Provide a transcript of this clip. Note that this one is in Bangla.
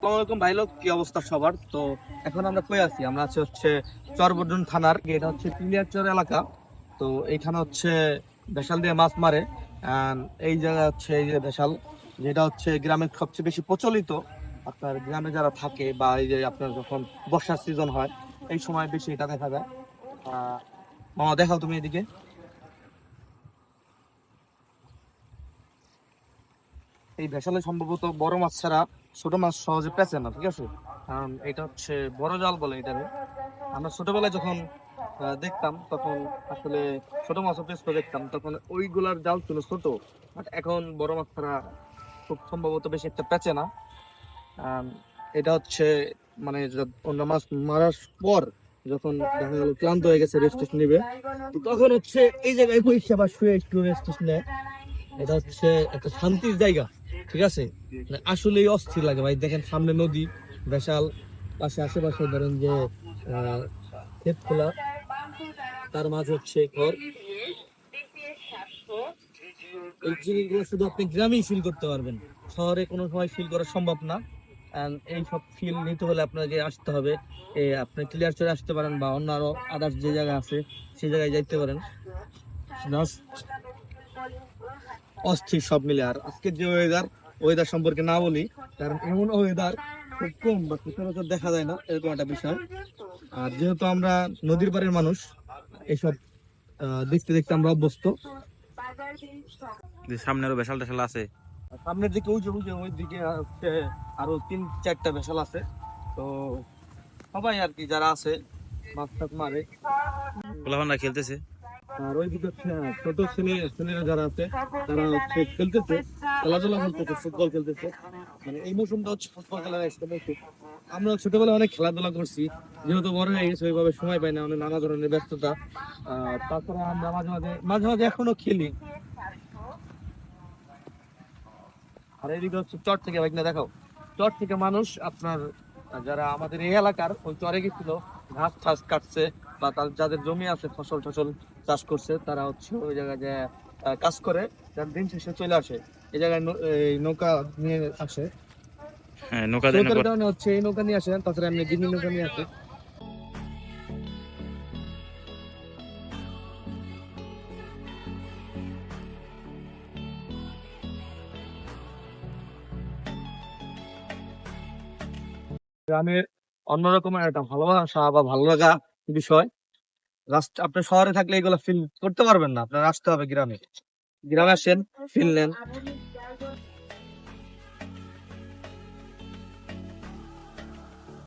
আসসালামাইকুম ভাই লোক, কি অবস্থা সবার? তো এখন আমরা কই আছি? আমরা আছি হচ্ছে চরবর্ধন থানার, এটা হচ্ছে পিলিয়ারচর এলাকা। তো এইখানে হচ্ছে ভেসাল দিয়ে মাছ মারে। এই জায়গা হচ্ছে এই যে ভেসাল, যেটা হচ্ছে গ্রামের সবচেয়ে বেশি প্রচলিত। আপনার গ্রামে যারা থাকে বা এই যে আপনার যখন বর্ষার সিজন হয় এই সময় বেশি এটা দেখা যায়। মামা দেখাও তুমি এদিকে। এই ভেসালে সম্ভবত বড় মাছ ছাড়া ছোট মাছ সহজে পেঁচে না, ঠিক আছে? কারণ এটা হচ্ছে বড় জাল বলে এটারে। আমরা ছোটবেলায় যখন দেখতাম তখন আসলে ছোট মাছও পেঁচতে দেখতাম, তখন ওইগুলার জাল ছিল ছোট। বাট এখন বড় মাছ ছাড়া খুব সম্ভবত বেশি একটা পেঁচে না। আম, এটা হচ্ছে মানে অন্য মাছ মারার পর যখন দেখা গেল ক্লান্ত হয়ে গেছে, রেস্ট নিবে, তো তখন হচ্ছে এই জায়গায় বসে বা শুয়ে একটু রেস্ট নেয়। এটা হচ্ছে একটা শান্তির জায়গা, ঠিক আছে? মানে আসলেই অস্থির লাগে ভাই। দেখেন সামনে নদী, বিশাল, পাশে আশেপাশে ধরেন যে ক্ষেত খোলা, তার মাঝে হচ্ছে ঘর। এই জিনিসগুলো শুধু আপনি গ্রামেই ফিল করতে পারবেন, শহরে কোনো সময় ফিল করা সম্ভব না। এই সব ফিল নিতে হলে আপনাকে আসতে হবে। আপনি ক্লিয়ার চলে আসতে পারেন বা অন্য আরো আদার্স যে জায়গা আছে সেই জায়গায় যাইতে পারেন। জাস্ট অস্থির সব মিলে। আর আজকের যে ওয়েদার, ওয়েদার সম্পর্কে না বলি, কারণ এমন ওয়েদার খুব কম বা সচরাচর দেখা যায় না, এরকম একটা বিষয়। আর যেহেতু আমরা নদীর পাড়ের মানুষ, এসব দেখতে দেখতে আমরা অভ্যস্ত। সামনে আরো ভেসাল টেসাল আছে। আর সামনের দিকে ওই দিকে হচ্ছে আরো 3-4টা ভেসেল আছে। তো সবাই আর কি যারা আছে মাছ টাছ মারে। পোলাপানরা খেলতেছে। আর ওই দিকে হচ্ছে ছোট ছেলেরা যারা আছে তারা হচ্ছে খেলতেছে, খেলাধুলা করতেছে, ফুটবল খেলতেছে। মানে এই মৌসুমটা হচ্ছে ফুটবল খেলার একটা মৌসুম। আমরা ছোটবেলায় অনেক খেলাধুলা করছি, যেহেতু বড় হয়ে গেছে ওইভাবে সময় পাই না, অনেক নানা ধরনের ব্যস্ততা। তারপরে আমরা মাঝে মাঝে মাঝে মাঝে এখনো খেলি। আর এইদিকে হচ্ছে চর থেকে, বাইক না দেখাও, চর থেকে মানুষ আপনার যারা আমাদের এই এলাকার ওই চরে গেছিল, ঘাস টাস কাটছে বা যাদের জমি আছে ফসল টসল চাষ করছে, তারা হচ্ছে ওই জায়গায় যে কাজ করে, যার দিন শেষে চলে আসে এই জায়গায় এই নৌকা নিয়ে আসে। হ্যাঁ, নৌকা দেয় স্রোতের নৌকা। কারণে হচ্ছে এই নৌকা নিয়ে আসে, তাছাড়া এমনি ডিঙি নৌকা নিয়ে আসে। গ্রামের অন্যরকমের একটা ভালোবাসা বা ভালো লাগা বিষয়। আপনি শহরে থাকলে এগুলো ফিল করতে পারবেন না, আপনার আসতে হবে গ্রামে। গ্রামে আসেন, ফিল নেন।